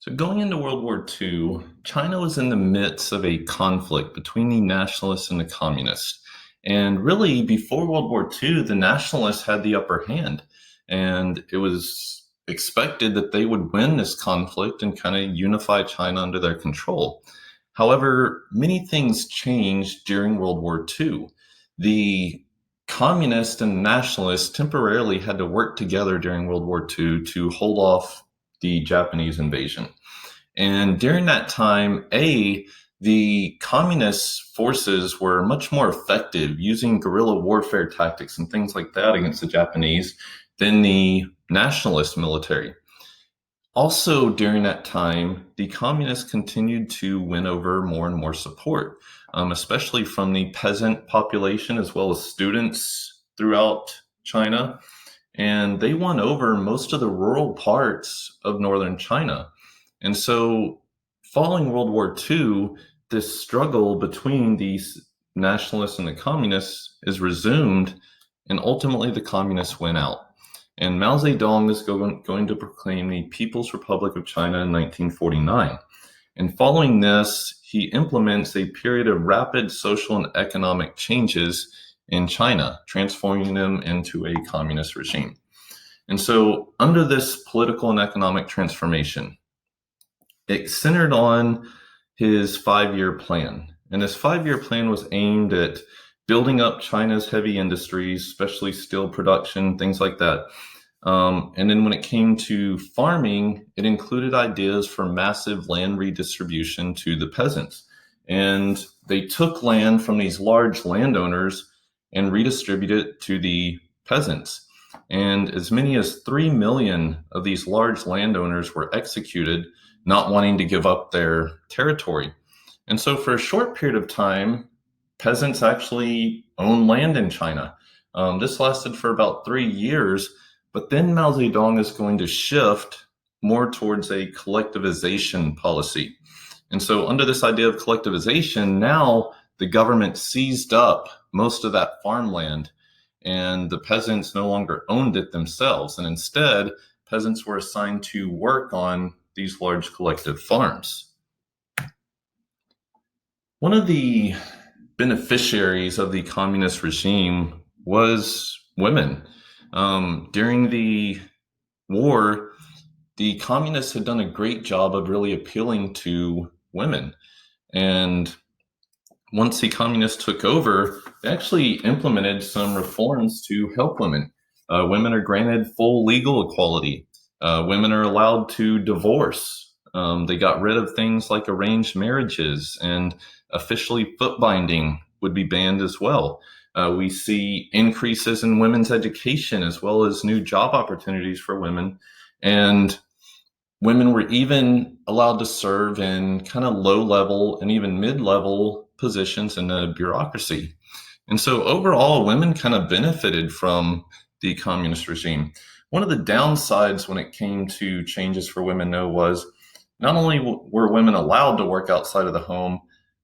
So going into World War II, China was in the midst of a conflict between the nationalists and the communists. And really, before World War II, the nationalists had the upper hand. And it was expected that they would win this conflict and kind of unify China under their control. However, many things changed during World War II. The communists and nationalists temporarily had to work together during World War II to hold off the Japanese invasion. And during that time, the communist forces were much more effective using guerrilla warfare tactics and things like that against the Japanese than the nationalist military. Also, during that time, the communists continued to win over more and more support, especially from the peasant population as well as students throughout China. And they won over most of the rural parts of northern China. And so, following World War II, this struggle between these nationalists and the communists is resumed, and ultimately the communists win out. And Mao Zedong is going to proclaim the People's Republic of China in 1949. And following this, he implements a period of rapid social and economic changes in China, transforming them into a communist regime. And so, under this political and economic transformation, it centered on his 5-year plan. And his 5-year plan was aimed at building up China's heavy industries, especially steel production, things like that. And then when it came to farming, it included ideas for massive land redistribution to the peasants. And they took land from these large landowners and redistributed it to the peasants. And as many as 3 million of these large landowners were executed, not wanting to give up their territory. And so for a short period of time, peasants actually owned land in China. This lasted for about 3 years, but then Mao Zedong is going to shift more towards a collectivization policy. And so under this idea of collectivization, now the government seized up most of that farmland, and the peasants no longer owned it themselves. And instead, peasants were assigned to work on these large collective farms. One of the beneficiaries of the communist regime was women. During the war, the communists had done a great job of really appealing to women. And once the communists took over, they actually implemented some reforms to help women. Women are granted full legal equality. Women are allowed to divorce. They got rid of things like arranged marriages, and officially foot binding would be banned as well. We see increases in women's education as well as new job opportunities for women. And women were even allowed to serve in kind of low level and even mid-level positions in the bureaucracy. And so overall, women kind of benefited from the communist regime. One of the downsides when it came to changes for women, though, was not only were women allowed to work outside of the home,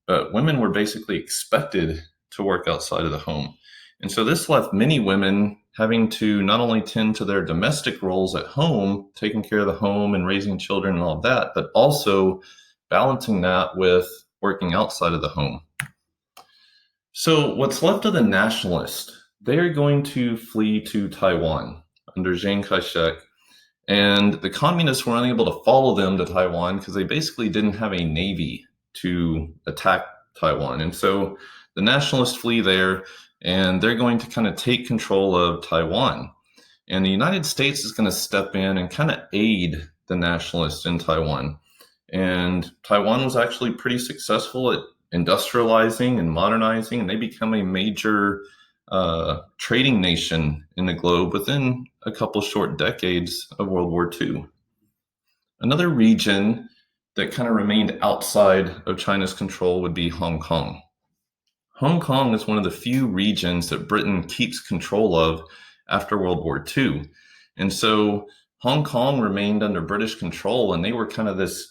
but women were basically expected to work outside of the home. And so this left many women having to not only tend to their domestic roles at home, taking care of the home and raising children and all of that, but also balancing that with working outside of the home. So what's left of the nationalists, they are going to flee to Taiwan under Chiang Kai-shek. And the communists were unable to follow them to Taiwan because they basically didn't have a navy to attack Taiwan. And so the nationalists flee there, and they're going to kind of take control of Taiwan. And the United States is going to step in and kind of aid the nationalists in Taiwan. And Taiwan was actually pretty successful at industrializing and modernizing, and they become a major trading nation in the globe within a couple short decades of World War II. Another region that kind of remained outside of China's control would be Hong Kong. Hong Kong is one of the few regions that Britain keeps control of after World War II. And so Hong Kong remained under British control, and they were kind of this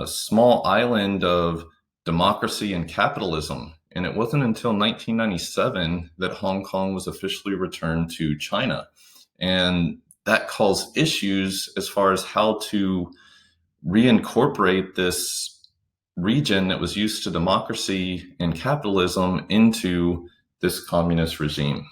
small island of democracy and capitalism. And it wasn't until 1997 that Hong Kong was officially returned to China. And that caused issues as far as how to reincorporate this region that was used to democracy and capitalism into this communist regime.